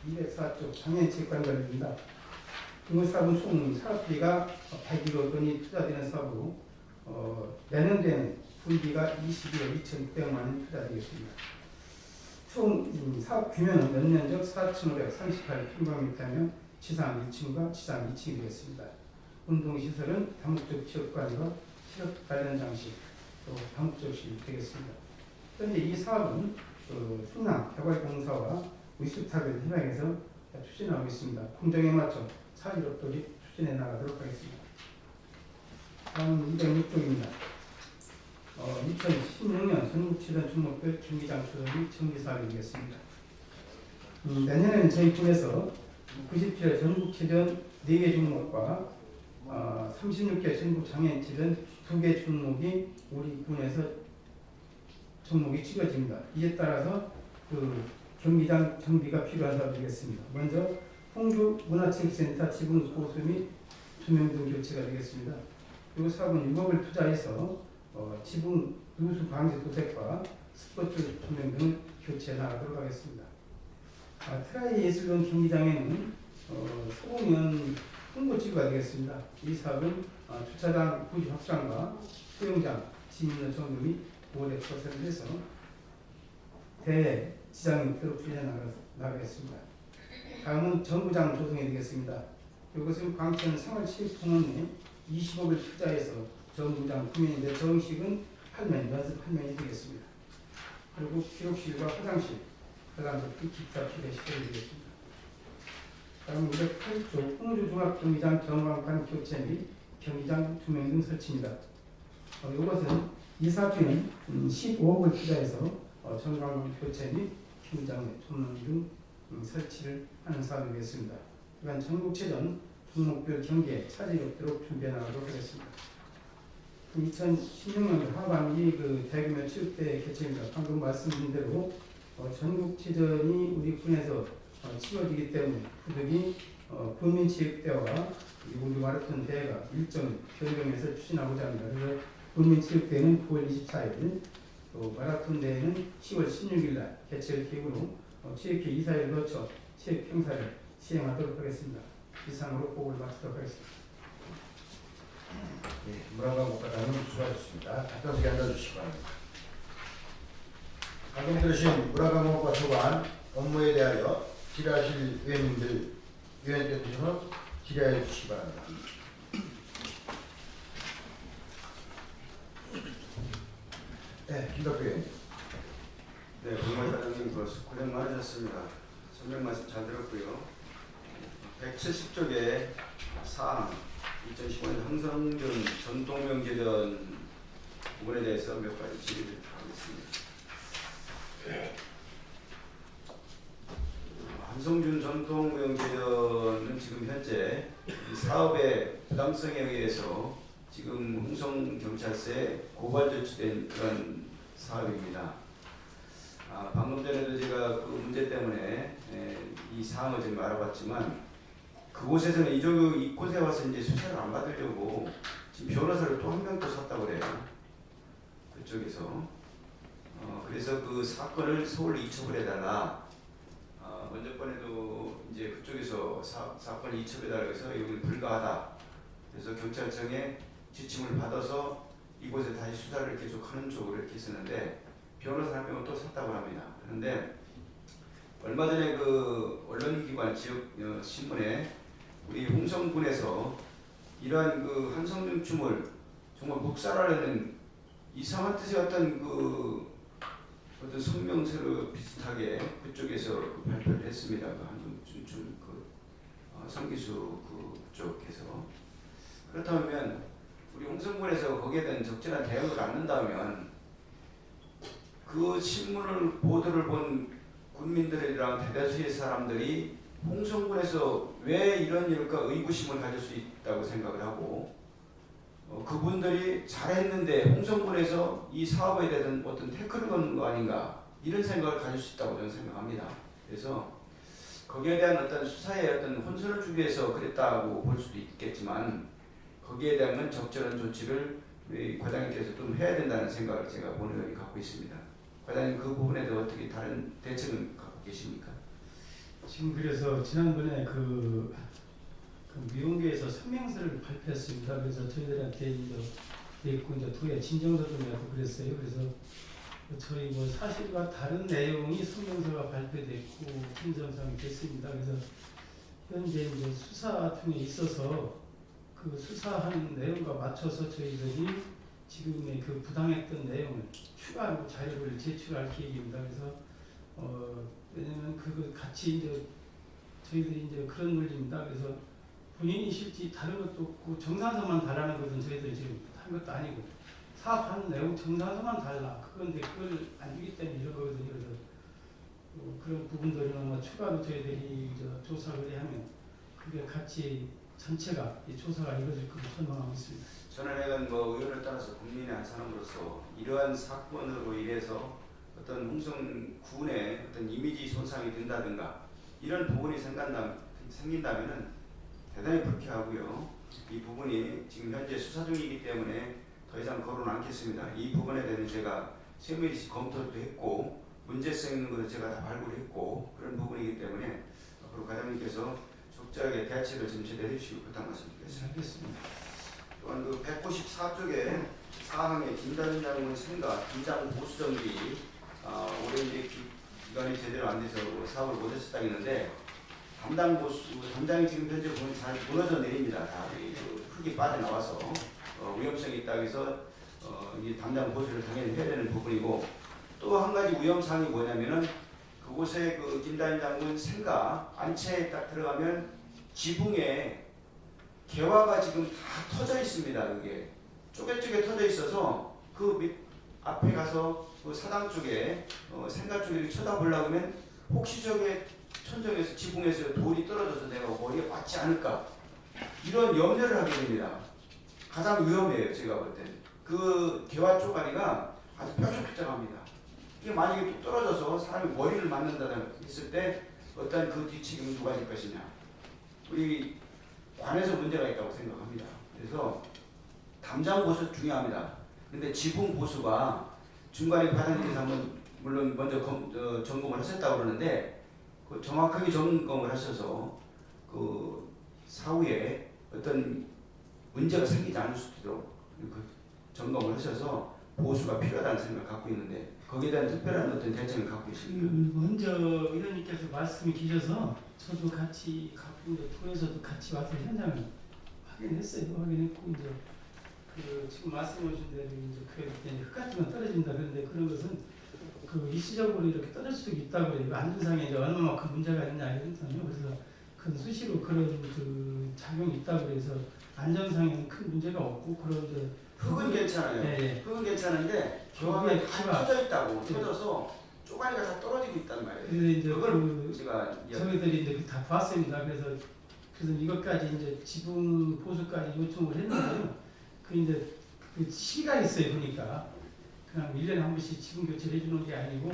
204쪽 장애인체육관관리입니다. 공무사업은 총 사업비가 101억 원이 투자되는 사업으로 내년도에는 분기가 21억 2,600만 원이 투자되겠습니다. 총 사업 규모는 연면적 4,538평방미터며 지상 1층과 지상 2층이 되겠습니다. 운동시설은 다목적 체육관과 체육 관련 장식, 또 다목적실이 되겠습니다. 현재 이 사업은 순환 개발공사와 의수탑을 협약해서 추진하고 있습니다. 공정에 맞춰 차질 없도록 추진해 나가도록 하겠습니다. 다음 206쪽입니다. 2016년 전국체전 종목별 경기장 조성이 정비사업이 되겠습니다. 내년에는 저희 군에서 97회 전국체전 4개 종목과 36개 전국 장애인체전 2개 종목이 우리 군에서 종목이 치러집니다. 이에 따라서 그 경기장 정비가 필요한 사업이 되겠습니다. 먼저 홍주 문화체육센터 지붕 보수 및 조명 등 교체가 되겠습니다. 이 사업은 6억을 투자해서 지붕 누수 방지 도색과 스포츠 조명 등을 교체해 나가도록 하겠습니다. 트라이 예술원 경기장에는 소공연 홍보지구가 되겠습니다. 이 사업은 주차장 부지 확장과 수영장, 시민로 정비 및 보호대 조성을 해서 대회 지장이 없도록 추진해 나가겠습니다. 다음은 정부장 조성이 되겠습니다. 이것은 광천 생활체육공원에 20억을 투자해서 정부장 구매인데 정식은 8면, 연습 8면이 되겠습니다. 그리고 기록실과 화장실, 관람석 기타 필요 시설이 되겠습니다. 다음 208조 홍주종합경기장 경광판 교체 및 경기장 조명 등 설치입니다. 이것은 이 사업비는 15억을 투자해서 전광판 교체 및 경기장 조명 등 설치를 하는 사업이 되겠습니다. 이번 전국체전 종목별 경기에 차질이 없도록 준비해 나가도록 하겠습니다. 2016년 하반기 대규모 체육대회 개최입니다. 방금 말씀드린 대로 전국체전이 우리 군에서 치러지기 때문에 부득이 군민체육대회와 우리 마라톤 대회가 일정 변경해서 추진하고자 합니다. 그래서 군민체육대회는 9월 24일, 또 마라톤 대회는 10월 16일 날 개최를 계획으로 체육회 이사회를 거쳐 체육 행사를 시행하도록 하겠습니다. 이상으로 보고를 마치도록 하겠습니다. 네, 문화관 국가장님 수고하셨습니다. 답변석에 앉아주시기 바랍니다. 방금 들으신 문화관목과 소관 업무에 대하여 질의하실 위원님께서 질의해 주시기 바랍니다. 네, 김덕규 의원님. 네, 공무원과장님 고생 많으셨습니다. 설명 말씀 잘 들었고요. 170쪽의 사항 2015년 황성준 전통명제전 부분에 대해서 몇 가지 질의를 하겠습니다. 황성준 전통명제전은 지금 현재 이 사업의 부당성에 의해서 지금 홍성경찰서에 고발 조치된 그런 사업입니다. 방금 전에도 제가 그 문제 때문에 이 사항을 좀 알아봤지만 그곳에서는 이곳에 와서 이제 수사를 안 받으려고 지금 변호사를 또 한 명 또 샀다고 그래요. 그쪽에서. 그래서 그 사건을 서울로 이첩을 해달라. 먼저 번에도 이제 그쪽에서 사건을 이첩해달라고 해서 여기는 불가하다. 그래서 경찰청에 지침을 받아서 이곳에 다시 수사를 계속하는 쪽으로 이렇게 했었는데 변호사 한 명을 또 샀다고 합니다. 그런데 얼마 전에 그 언론기관 지역 신문에 우리 홍성군에서 이러한 그 한성중 춤을 정말 묵살하려는 이상한 뜻의 어떤 성명서로 비슷하게 그쪽에서 발표를 했습니다. 그 한성중 춤 성기수 그쪽에서. 그렇다면 우리 홍성군에서 거기에 대한 적절한 대응을 안 한다면 그 신문을 보도를 본 군민들이랑 대다수의 사람들이 홍성군에서 왜 이런 일일까 의구심을 가질 수 있다고 생각을 하고 그분들이 잘했는데 홍성군에서 이 사업에 대한 어떤 태클을 거는 거 아닌가 이런 생각을 가질 수 있다고 저는 생각합니다. 그래서 거기에 대한 어떤 수사에 어떤 혼선을 주기 위해서 그랬다고 볼 수도 있겠지만 거기에 대한 적절한 조치를 우리 과장님께서 좀 해야 된다는 생각을 제가 본의원이 갖고 있습니다. 과장님 그 부분에도 어떻게 다른 대책은 갖고 계십니까? 지금 그래서 지난번에 그 미용계에서 성명서를 발표했습니다. 그래서 저희들한테 이제 있고 이제 도에 진정서도 내고 그랬어요. 그래서 저희 뭐 사실과 다른 내용이 성명서가 발표됐고 진정서이 됐습니다. 그래서 현재 이제 수사 중에 있어서 그 수사하는 내용과 맞춰서 저희들이 지금의 그 부당했던 내용을 추가로 자료를 제출할 계획입니다. 그래서 왜냐면 그거 같이 이제 저희들이 이제 그런 논리입니다. 그래서 본인이 실제 다른 것도 없고 정산서만 달라는 것은 저희들이 지금 한 것도 아니고 사업하는 내용 정산서만 달라. 그건데 그걸 안 주기 때문에 이런 거거든요. 그래서 그런 부분들은 아마 추가로 저희들이 조사 의뢰하면 그게 같이 전체가 이 조사가 이루어질 것으로 전망하고 있습니다. 저는 뭐 의원을 따라서 국민의 한 사람으로서 이러한 사건으로 인해서 어떤 홍성군의 어떤 이미지 손상이 된다든가 이런 부분이 생긴다면은 대단히 불쾌하고요. 이 부분이 지금 현재 수사 중이기 때문에 더 이상 거론을 않겠습니다. 이 부분에 대해서 제가 세밀히 검토도 했고 문제성 있는 것을 제가 다 발굴했고 그런 부분이기 때문에 앞으로 과장님께서 적절하게 대책을 좀 제대해 주시고 부탁 말씀드리겠습니다. 알겠습니다. 또한 그 194쪽에 사항의 김다른 장군 생각, 김장 보수정비 올해 이제 기간이 제대로 안 돼서 사업을 못했었다고 했는데 담당이 지금 현재 보면 잘 무너져 내립니다. 다 흙이 빠져나와서 위험성이 있다고 해서 이 담당 보수를 당연히 해야 되는 부분이고 또 한 가지 위험사항이 뭐냐면은 그곳에 그 김다인 장군 생가 안채에 딱 들어가면 지붕에 개화가 지금 다 터져 있습니다. 그게 쪼개쪼개 터져 있어서 그 밑 앞에 가서 그 사당 쪽에 생가 쪽에 이렇게 쳐다보려고 하면 혹시 저게 천정에서 지붕에서 돌이 떨어져서 내가 머리에 맞지 않을까 이런 염려를 하게 됩니다. 가장 위험해요. 제가 볼 땐 그 개화 쪼가리가 아주 뾰족뾰족합니다. 이게 만약에 뚝 떨어져서 사람이 머리를 맞는다 했을 때 어떤 그 뒤책임은 누가 질 것이냐. 우리 관에서 문제가 있다고 생각합니다. 그래서 담장 보수 중요합니다. 근데 지붕 보수가 중간에 과장님께서 한번 물론 먼저 점검을 하셨다고 그러는데 그 정확하게 점검을 하셔서 그 사후에 어떤 문제가 생기지 않을 수 있도록 그 점검을 하셔서 보수가 필요하다는 생각을 갖고 있는데 거기에 대한 특별한 어떤 대책을 갖고 계십니까? 먼저 의원님께서 말씀이 주셔서 저도 같이 갖고 이제 도에서도 같이 와서 현장을 확인했어요. 확인했고 이제 그 지금 말씀하신 대로 이제 그때 흙 같은 건 떨어진다 그런데 그런 것은 그 일시적으로 이렇게 떨어질 수 있다고 그래요. 안전상에 이제 얼마만큼 문제가 있냐 이런거요. 그래서 그 수시로 그런 그 작용이 있다고 그래서 안전상에는 큰 문제가 없고 그런데 흙은 괜찮아요. 네. 흙은 괜찮은데 거기에 교환이 다 터져 있다고 네. 터져서 쪼가리가 다 떨어지고 있단 말이에요. 그래서 이제 그걸 제가 저희들이 이제 다 봤습니다. 그래서 이것까지 이제 지붕 보수까지 요청을 했는데요. 그 이제 그 시기가 있어요. 보니까 그냥 1년에 한 번씩 지붕 교체를 해주는 게 아니고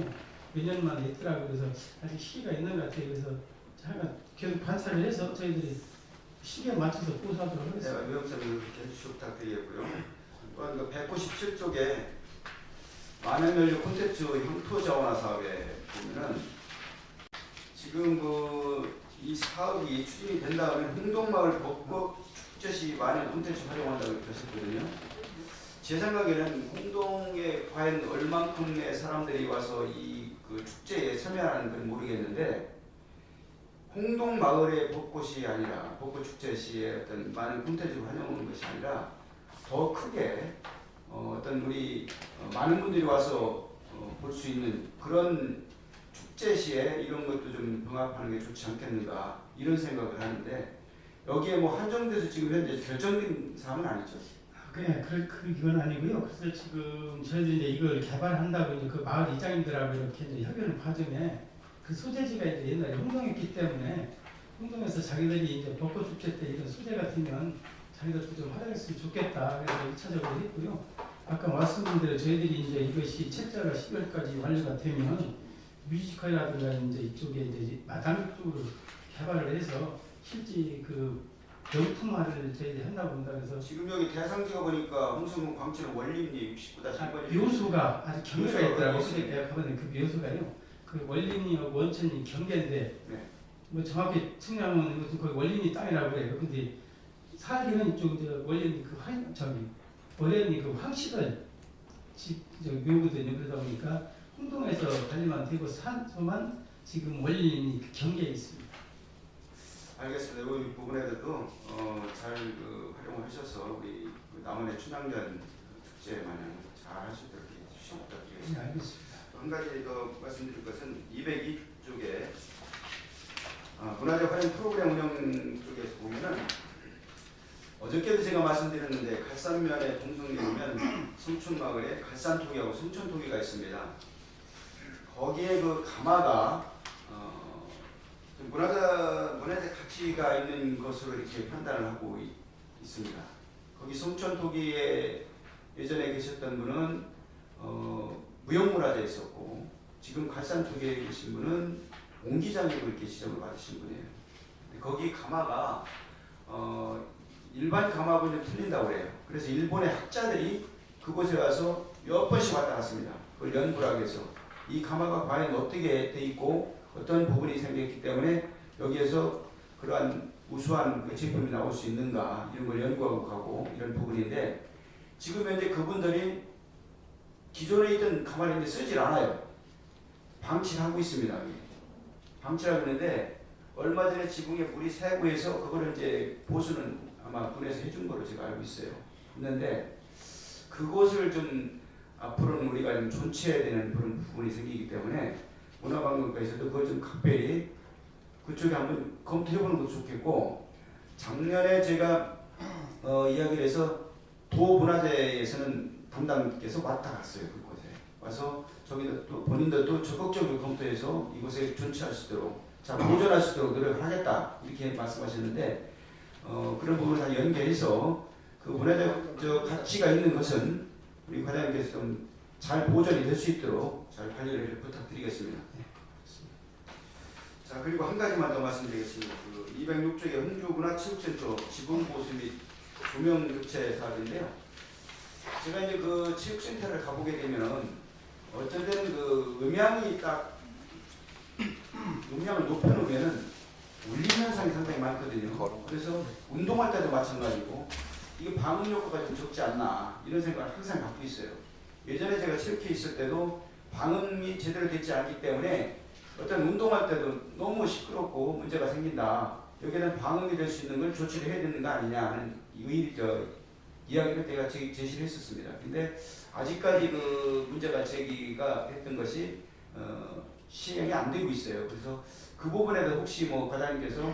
몇 년만 있더라고요. 그래서 아직 시기가 있는 것 같아요. 그래서 제가 계속 관찰을 해서 저희들이 시기에 맞춰서 보수하도록 하겠습니다. 제가 위험성을 계속 부탁드리겠고요. 또한 그 197쪽에 만연연료 콘텐츠 형토 자원화 사업에 보면은 지금 이 사업이 추진이 된다면 홍동마을 벚꽃 축제 시 만연 콘텐츠 활용한다고 이렇게 하셨거든요. 제 생각에는 홍동에 과연 얼만큼의 사람들이 와서 그 축제에 참여하는 건 모르겠는데 홍동 마을의 벚꽃이 아니라 벚꽃 축제 시에 어떤 많은 콘텐츠를 활용하는 것이 아니라 더 크게 어떤 우리 많은 분들이 와서 볼 수 있는 그런 축제 시에 이런 것도 좀 병합하는 게 좋지 않겠는가 이런 생각을 하는데 여기에 뭐 한정돼서 지금 현재 결정된 사항은 아니죠? 그냥 그건 아니고요. 그래서 지금 저희들이 이제 이걸 개발한다고 이제 그 마을 이장님들하고 이렇게 이제 협의를 과정에 그 소재지가 이제 옛날에 홍동했기 때문에 홍동에서 자기들이 이제 벚꽃 축제 때 이런 소재 같으면 자기들도 좀 활용했으면 좋겠다. 그래서 1차적으로 했고요. 아까 말씀드린 대로 저희들이 이제 이것이 책자가 12월까지 완료가 되면 뮤지컬이라든가 이제 이쪽에 이제 마당 쪽으로 개발을 해서 실제 그 명품화를 저희들이 한다고 한다. 그래서 지금 여기 대상지가 보니까 홍성군 광천의 원림리 69-1번이 묘소가 아주 경계가 묘소가 있더라고요. 있어요. 그러니까 가보니 그 묘소가요. 그 원림리하고 원천리 경계인데 네. 뭐 정확히 측량은 무슨 거기 원린이 땅이라고 그래요. 근데 살기는 좀 원린 원래는 그 황씨들 묘거든요. 그러다 보니까 홍동에서 관리만 되고 산소만 지금 원린이 경계에 있습니다. 알겠습니다. 이 부분에 대해서도 잘 활용을 하셔서 우리 남원의 춘향전 축제 마냥 잘 할 수 있도록 해주시기 네, 부탁드리겠습니다. 알겠습니다. 한 가지 더 말씀드릴 것은 202쪽에 문화재 활용 프로그램 운영 쪽에서 보면은 어저께도 제가 말씀드렸는데 갈산면에 동성리 오면 성촌마을에 갈산토기하고 성촌토기가 있습니다. 거기에 그 가마가 문화재 가치가 있는 것으로 이렇게 판단을 하고 있습니다. 거기 성촌토기에 예전에 계셨던 분은 무형문화재에 있었고 지금 갈산토기에 계신 분은 옹기장으로 이렇게 지정을 받으신 분이에요. 거기 가마가 일반 가마하고는 틀린다고 그래요. 그래서 일본의 학자들이 그곳에 와서 몇 번씩 왔다 갔습니다. 그걸 연구를 하기 위해서 이 가마가 과연 어떻게 돼 있고 어떤 부분이 생겼기 때문에 여기에서 그러한 우수한 그 제품이 나올 수 있는가 이런 걸 연구하고 가고 이런 부분인데 지금 현재 그분들이 기존에 있던 가마를 이제 쓰질 않아요. 방치를 하고 있습니다. 방치를 하고 있는데 얼마 전에 지붕에 물이 새고 해서 그거를 이제 보수는 아마 군에서 해준 거로 제가 알고 있어요. 있는데 그것을 좀 앞으로는 우리가 좀 존치해야 되는 그런 부분이 생기기 때문에 문화관광부에서도 그걸 좀 각별히 그쪽에 한번 검토해보는 것도 좋겠고 작년에 제가 이야기를 해서 도문화재에서는 담당께서 왔다 갔어요. 그곳에 와서 저기도 또 본인도 또 적극적으로 검토해서 이곳에 존치할 수 있도록 자 보존할 수 있도록 노력을 하겠다 이렇게 말씀하셨는데 그런 부분을 다 연계해서 그 문화적 가치가 있는 것은 우리 과장님께서 좀 잘 보존이 될 수 있도록 잘 관리를 부탁드리겠습니다. 자 그리고 한 가지만 더 말씀드리겠습니다. 그 206쪽의 흥주문화체육센터 지붕 보수 및 조명 교체 사업인데요. 제가 이제 그 체육센터를 가보게 되면은 어쩔 때는 그 음향이 딱 음량을 높여놓으면은 울림 현상이 상당히 많거든요. 그래서 운동할 때도 마찬가지고 이게 방음 효과가 좀 적지 않나 이런 생각을 항상 갖고 있어요. 예전에 제가 체육회 있을 때도 방음이 제대로 되지 않기 때문에 어떤 운동할 때도 너무 시끄럽고 문제가 생긴다. 여기에는 방음이 될 수 있는 걸 조치를 해야 되는 거 아니냐 하는 이야기를 제가 제시를 했었습니다. 근데 아직까지 그 문제가 제기가 됐던 것이 시행이 안 되고 있어요. 그래서 그 부분에도 혹시 뭐 과장님께서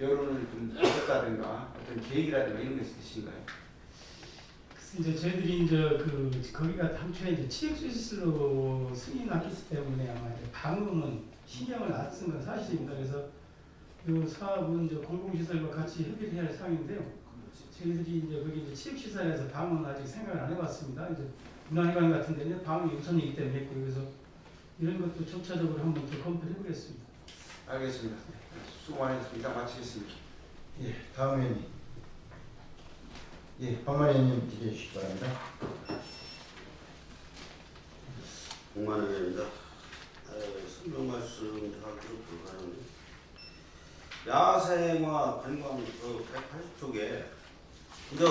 여론을 좀 보셨다든가 어떤 계획이라든가 이런 게 있으신가요? 그래서 이제 저희들이 이제 거기가 당초에 이제 치액시설로 승인났기 때문에 아마 이제 방음은 신경을 안 쓴 건 사실입니다. 그래서 이 사업은 이제 공공시설과 같이 협의를 해야 할 사항인데요. 저희들이 이제 거기 이제 치액시설에서 방음은 아직 생각을 안 해봤습니다. 이제 문화회관 같은 데는 방음이 우선이기 때문에 했고 그래서 이런 것도 점차적으로 한번 더 검토해 보겠습니다. 알겠습니다. 수고 많으셨습니다. 마치겠습니다. 예, 다음 회원님. 예, 박만희님 기대해 주시기 바랍니다. 공만회입니다. 설명 말씀하기로 불가능해요. 야생화 관광 180쪽에 이제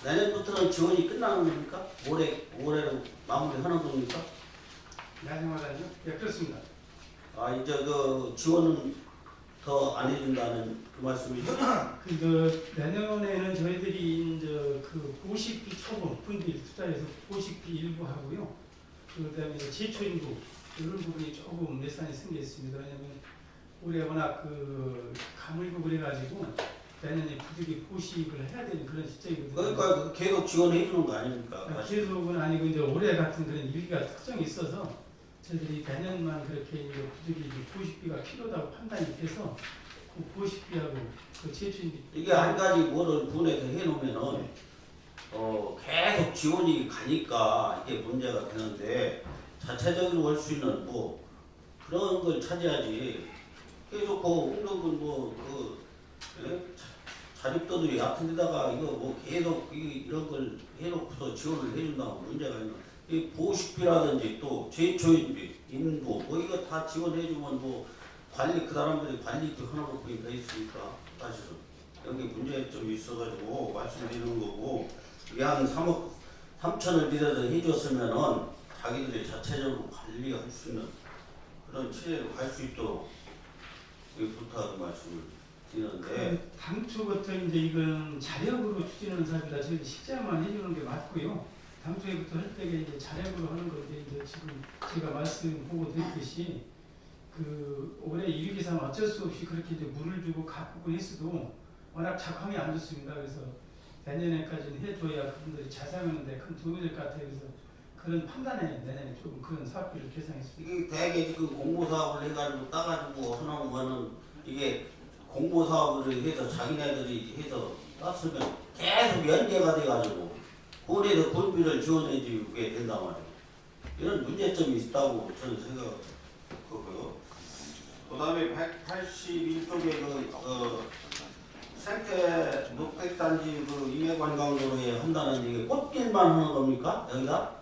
내년부터는 지원이 끝나는 겁니까? 올해로 마무리하는 겁니까? 야생화단요? 예, 그렇습니다. 아 이제 그 지원은 더 안 해준다는 그 말씀이죠? 내년에는 저희들이 이제 그 보식비 초봉 분들 투자해서 보식비 일부 하고요. 그다음에 제초 인구 이런 부분이 조금 예산이 생겨 있습니다. 왜냐하면 올해 워낙 그 가물고 그래가지고 내년에 부득이 보식을 해야 되는 그런 시점이거든요. 그러니까 계속 지원해 주는 거 아닙니까? 계속은 아니고 이제 올해 같은 그런 일기가 특정이 있어서 저희들이 내년만 그렇게 이제 부득이 보식비가 필요하다고 판단이 돼서 그 보식비하고 그 제초인비 이게 한 가지 뭐를 분해서 해놓으면은 계속 지원이 가니까 이게 문제가 되는데 자체적으로 할 수 있는 뭐 그런 걸 찾아야지. 계속 그 홍동군 자립도들이 같은 데다가 이거 뭐 계속 이런 걸 해놓고서 지원을 해준다고 문제가 있나. 이 보식비라든지 또 제초인비, 인부 뭐 이거 다 지원해주면 뭐 관리 그 사람들이 관리 하나로 그게 돼 있으니까 사실은 여기 문제점이 있어가지고 말씀드리는 거고 이게 한 3억 3천을 들여서 해줬으면은 자기들이 자체적으로 관리할 수 있는 그런 체제로 갈 수 있도록 부탁 말씀을 드리는데 당초부터 이제 이건 자력으로 추진하는 사업이라 저희 식재만 해주는 게 맞고요. 당초에부터 할 때가 이제 자력으로 하는 건데 이제 지금 제가 말씀 보고 드렸듯이 그 올해 일기상 어쩔 수 없이 그렇게 이제 물을 주고 가꾸고 했어도 워낙 작황이 안 좋습니다. 그래서 내년에까지는 해줘야 그분들이 잘 사용하는데 큰 도움이 될 것 같아요. 그래서 그런 판단에 내년에 조금 그런 사업비를 계산했습니다. 이게 대개 지금 공모 사업을 해가지고 따가지고 하는 거는 이게 공모 사업을 해서 자기네들이 해서 땄으면 계속 연계가 돼가지고 군에서 군비를 지원해 주게 된단 말이에요. 이런 문제점이 있다고 저는 생각하고요. 그 다음에 181쪽에 생태 녹색단지 임해관광도로에 한다는 이게 꽃길만 하는 겁니까? 여기다?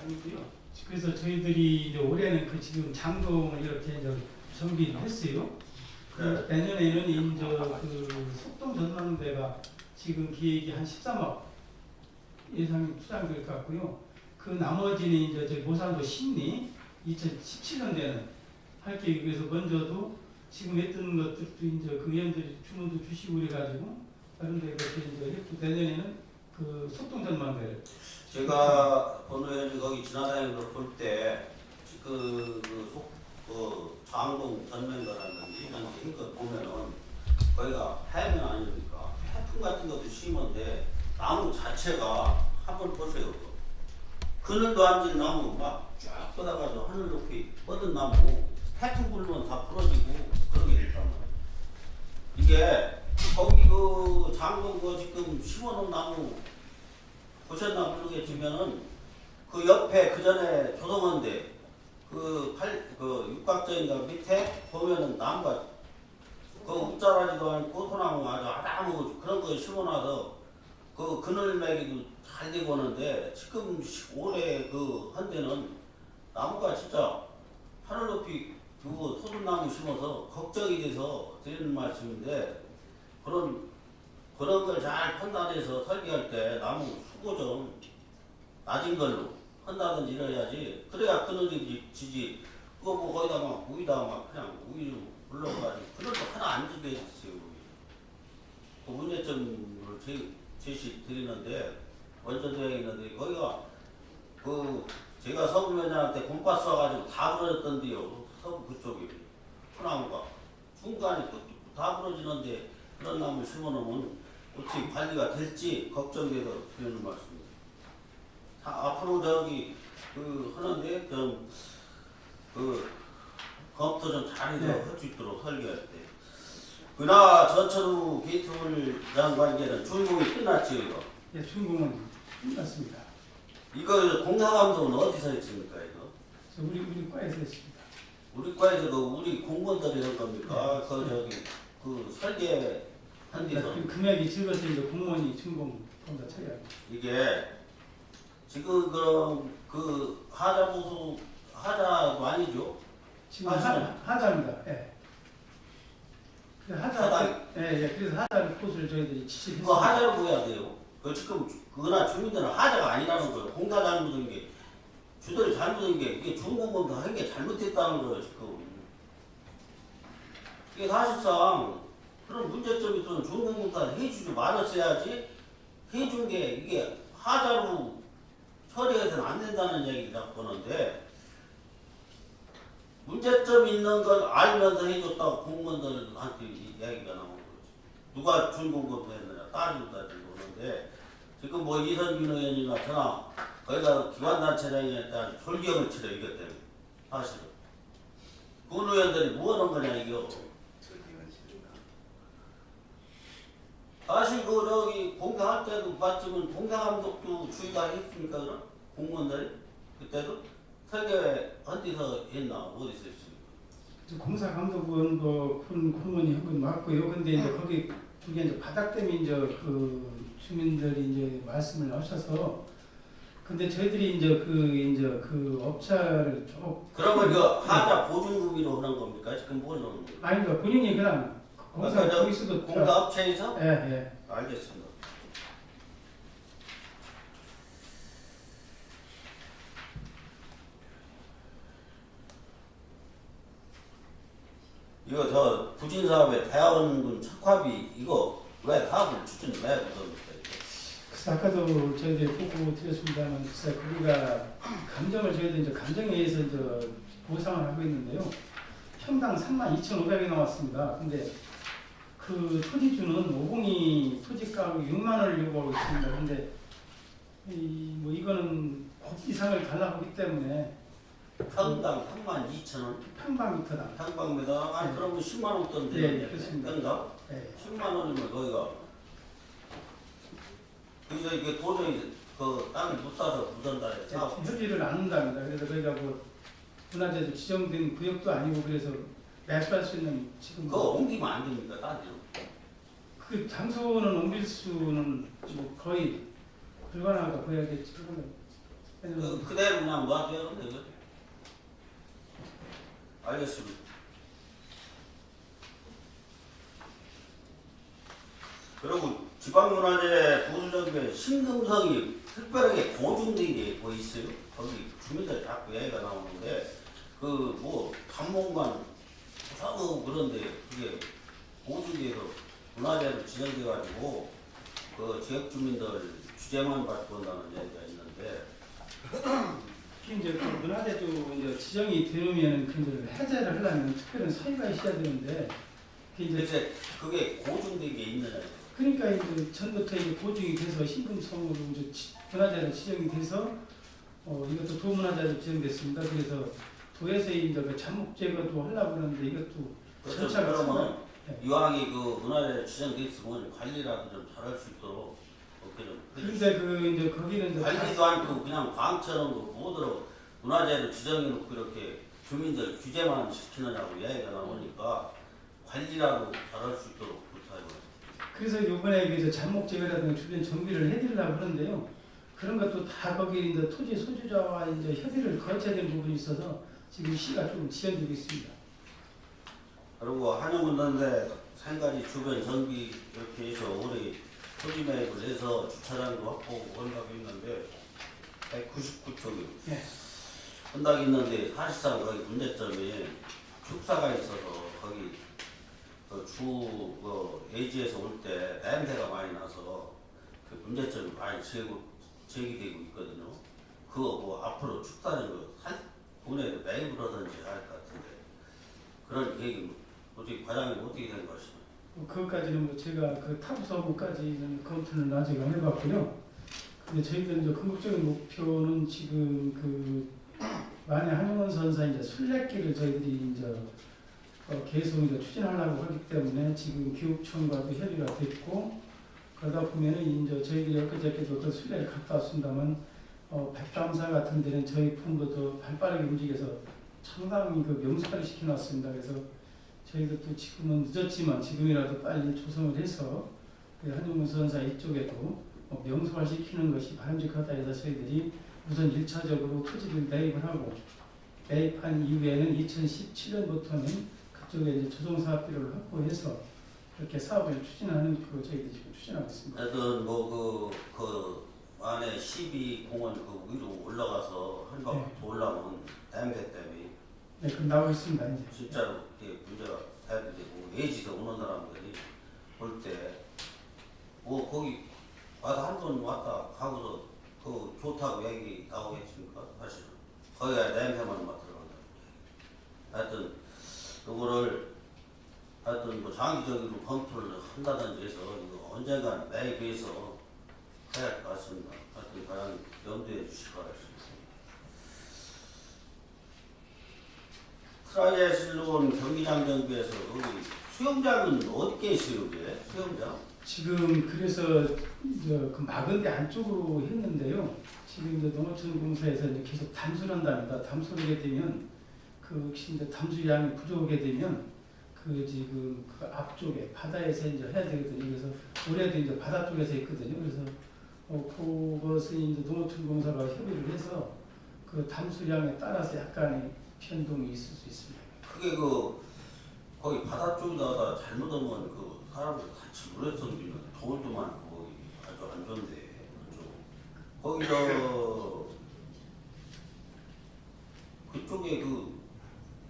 아니고요. 그래서 저희들이 이제 올해는 그 지금 장동을 이렇게 이제 정비했어요. 그 내년에는 이제 그 속동 전망대가 지금 기획이 한 13억 예상이 투자될 것 같고요. 그 나머지는 이제 저희 모산도 심리 2017년대는 할 계획에서 먼저도 지금 했던 것들도 이제 그 의원들이 주문도 주시고 그래가지고 다른 데 그렇게 이제 했고 내년에는 그 속동 전망대를 제가 본의원이 거기 지나다니면서 볼 때 장동 전면가라든지 이런 거 보면은 거기가 해면 아닙니까? 해풍 같은 것도 심은데 나무 자체가 한번 보세요. 그늘도 앉은 나무 막 쫙 뻗어가지고 하늘 높이 뻗은 나무 해풍 불면 다 부러지고 그러게 됐단 말이에요. 이게 거기 그 장동 그 지금 심어놓은 나무 보셨나 모르겠지만은 그 옆에 그 전에 조성원대 그 육각정인가 밑에 보면은 나무가 그 웃자라지도 않고 소나무 아주 그런 거 심어놔서 그 그늘매기도 잘 되고 오는데 지금 올해 그 한 데는 나무가 진짜 하늘 높이 그 소두나무 심어서 걱정이 돼서 드리는 말씀인데 그런 걸 잘 판단해서 설계할 때 나무 수고 좀 낮은 걸로 한다든지 이래야지 그래야 그늘이 지지 그거 뭐 거기다 막 우이다 막 그냥 우이 불러가지고 그늘도 하나 안 지게 했어요. 그 문제점을 제시 드리는데 원전도에 있는데 거기가 그 제가 서부면장한테 곰파 써가지고 다 부러졌던데요. 서부 그쪽이 소나무가 중간에 다 부러지는데 그런 나무 심어놓으면 어떻게 관리가 될지 걱정돼서 드리는 말씀입니다. 앞으로 저기 하는데 좀 검토 좀 잘해서 할 수 있도록 설계할 때. 그나 전철우 게이트홀 장관계는 준공이 끝났지요 이거. 예, 준공은 끝났습니다. 이거 공사감독은 어디서 했습니까 이거? 우리 과에서 했습니다. 우리 과에서 우리 공무원들이 한 겁니까? 그 설계 한 데서. 그 금액이 적어서 이제 공무원이 준공 검사 처리합니다. 이게 지금 그럼 그 하자도 아니죠? 지금 하자입니다. 예. 하자. 예. 그래서 하자를 코스를 저희들이 그 지시했습니다. 하자를 보야 돼요. 그 지금 그나 주민들은 하자가 아니라는 거예요. 공사 잘못한 게 주들이 잘못한 게 이게 준공검도 한 게 잘못했다는 거예요 지금. 이게 사실상 그런 문제점이 있어서 준공검도 해주지 말았어야지 해준 게 이게 하자로 처리해서는 안 된다는 얘기를 자꾸 하는데 문제점 있는 걸 알면서 해줬다고 공무원들한테 이야기가 나오는 거지. 누가 준공검도 했느냐 따지고 오는데 지금 뭐 이선균 의원이나 저나 거기가 기관단체장에 대한 졸경을 치러 이것 때문에 사실은 군 의원들이 뭐 하는 거냐 이거. 사실 저기 공사할 때도 봤지만 공사감독도 주의가 했습니까 그럼? 공무원들이 그때도 설계한 데서 했나 어디서 했습니까? 공사 감독은 뭐 공무원이 한 건 맞고요. 근데 이제 거기 그게 이제 바닥 때문에 이제 그 주민들이 이제 말씀을 하셔서 근데 저희들이 이제 그 업체를 좀 그러면 이거 하자 보증금으로 하는 겁니까? 지금 뭘 넣는 거예요? 아니죠. 본인이 그냥 공사 그러니까 거기서도 공사업체에서? 예, 예. 알겠습니다. 이거 저 부진사업에 대학원군 착화비 이거 왜 사업을 추진 왜 그럽니까? 그래서 아까도 저희들이 보고 드렸습니다만 글쎄 거기가 감정을 저희들 이제 감정에 의해서 이제 보상을 하고 있는데요. 평당 32,500이 나왔습니다. 근데 그 토지주는 502 토지 가격 6만 원을 요구하고 있습니다. 근데 뭐 이거는 법 이상을 달라고 하기 때문에 평당 32,000원 평방미터당 평방미터 아니 네. 그러면 10만 원 돈 네, 되는데 그렇습니다. 평당 네. 10만 원이면 거기가 그래서 이게 도저히 그 땅을 못 사서 부전달에 사업 협의를 안 한답니다. 그래서 저희가 뭐 문화재도 지정된 구역도 아니고 그래서 매수할 수 있는 지금 그거 옮기면 안 됩니까? 딴데로 그 장소는 옮길 수는 뭐 거의 불가능하다 보여야겠지. 왜냐면 그대로 그냥 놔둬야 되는 거죠. 알겠습니다. 그리고 지방문화재 부수정비에 신금성이 특별하게 보증된 게 뭐 있어요? 거기 주민들 자꾸 얘기가 나오는데 그 뭐 탐문관 부상하고 그런데 그게 보증돼서 문화재로 지정돼가지고 그 지역 주민들 규제만 받고 온다는 얘기가 있는데 특히 이제 그 문화재도 이제 지정이 되면 그 해제를 하려면 특별한 서류가 있어야 되는데 그게 이제 이제 그게 고증된 게 있느냐? 그러니까 이제 전부터 이제 보증이 돼서 신금성으로 이제 문화재로 지정이 돼서 이것도 도문화재로 지정됐습니다. 그래서 도에서 이제 그 잠목 제거도 하려고 그러는데 이것도 절차가 그러면 네. 이왕이 그 문화재 지정됐으면 관리라도 좀 잘할 수 있도록 그렇게 좀 그런데 그 이제 거기는 이제 관리도 않고 그냥 광처럼 그 뭐더러 문화재로 지정해놓고 이렇게 주민들 규제만 시키느냐고 이야기가 나오니까 관리라도 잘할 수 있도록 부탁해요. 그래서 이번에 그 잠목 제거라든가 주변 정비를 해드리려고 하는데요. 그런 것도 다 거기 이제 토지 소유자와 이제 협의를 거쳐야 되는 부분이 있어서 지금 시가 좀 지연되고 있습니다. 그리고 한영문단대 생가지 주변 정비 이렇게 해서 올해 토지 매입을 해서 주차장도 확보하고 한다고 있는데 199쪽이 네. 한다고 있는데 사실상 거기 문제점이 축사가 있어서 거기 그 예지에서 올 때 냄새가 많이 나서 그 문제점이 많이 제기되고 있거든요. 그거 뭐 앞으로 축사는 한 분에 매입을 하든지 할 것 같은데 그런 계획이 어떻게 과장님 어떻게 된 것이냐? 그것까지는 뭐 제가 그 타부서부까지는 검토는 아직 안 해봤고요. 근데 저희들 이제 궁극적인 목표는 지금 그 만약 한용원 선사 이제 순례길을 저희들이 이제 계속 이제 추진하려고 하기 때문에 지금 교육청과도 협의가 됐고 그러다 보면은 이제 저희들이 엊그저께도 그 순례를 갔다 왔습니다만 백담사 같은 데는 저희 품도 더 발빠르게 움직여서 상당히 그 명소화를 시켜놨습니다. 그래서 저희들도 지금은 늦었지만 지금이라도 빨리 조성을 해서 그 한용문 선사 이쪽에도 명소화 시키는 것이 바람직하다 해서 저희들이 우선 1차적으로 토지를 매입을 하고 매입한 이후에는 2017년부터는 그쪽에 이제 조성사업비를 확보해서 그렇게 사업을 추진하는 쪽으로 저희들이 지금 추진하고 있습니다. 하여튼 그 안에 12공원 그 위로 올라가서 한 바퀴 네. 돌라면 냄새 때문에 네, 그럼 나오고 있습니다. 이제. 진짜로 이게 문제가 해결되고 예지에서 오는 사람들이 볼 때 뭐 거기 와서 한 번 왔다 가고서 그 좋다고 얘기 나오겠습니까? 사실은 거기가 냄새만 맡으러간다. 하여튼 그거를 하여튼 뭐 장기적으로 검토를 한다든지 해서 이거 언젠간 매입해서 해야 할 것 같습니다. 하여튼 과연 염두해 주실 바랍니다. 트라이애슬론 경기장 정비에서 여기 수영장은 어디에 있어요? 이게 수영장? 지금 그래서 이제 그 막은데 안쪽으로 했는데요. 지금 이제 농어촌 공사에서 이제 계속 담수를 한답니다. 담수를 하게 되면 그 혹시 이제 담수 양이 부족하게 되면 그 지금 그 앞쪽에 바다에서 이제 해야 되거든요. 그래서 올해도 이제 바다 쪽에서 했거든요. 그래서 그것은 이제 농어촌공사가 협의를 해서 그 담수량에 따라서 약간의 변동이 있을 수 있습니다. 그게 거기 바다 쪽에다가 잘못하면 그 사람들 같이 물에 던지면 돌도 많고 거기 아주 안 좋은데 거기서 그쪽에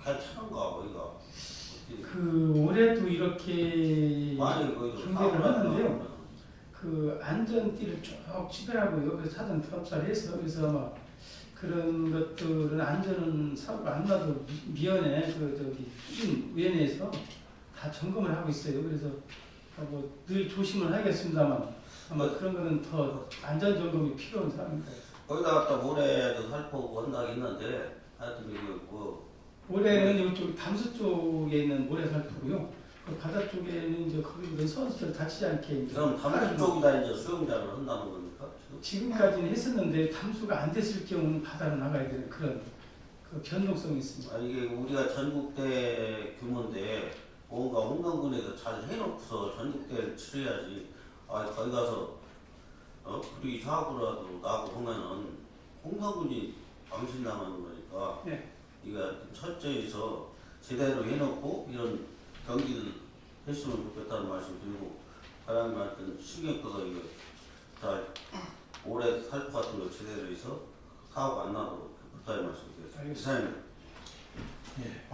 괜찮은가 거기가 어떻게 올해도 이렇게 많이 거기서 경계를 하는데요. 안전띠를 쭉 지배하고요. 그래서 차등 투합사를 해서 그래서 아마 그런 것들은 안전은 사고가 안 나도 미연에 추진위원회에서 다 점검을 하고 있어요. 그래서 늘 조심을 하겠습니다만 아마 그런 거는 더 안전 점검이 필요한 사항입니다. 거기다 갖다 모래도 살포고 한다고 했는데 하여튼 올해는 이쪽 담수 쪽에 있는 모래살포고요. 그 바다 쪽에는 이제 거기는 선수들 다치지 않게 이제 그럼 담수 쪽이다 이제 수영장을 한다는 겁니까? 지금까지는 했었는데 담수가 안 됐을 경우는 바다로 나가야 되는 그런 변동성이 있습니다. 이게 우리가 전국대 규모인데 뭔가 홍명군에서 잘 해놓고서 전국대를 치러야지. 거기 가서 그리고 사고라도 나고 하면은 홍명군이 망신당하는 거니까. 네. 이거 철저히서 제대로 해놓고 이런 경기를 했으면 좋겠다는 말씀 드리고 사장님한테 신경 꺼서 이거 다 올해 살포 같은 거 제대로 해서 사고가 안 나도록 부탁의 말씀 드리겠습니다. 알겠습니다. 이사님. 예.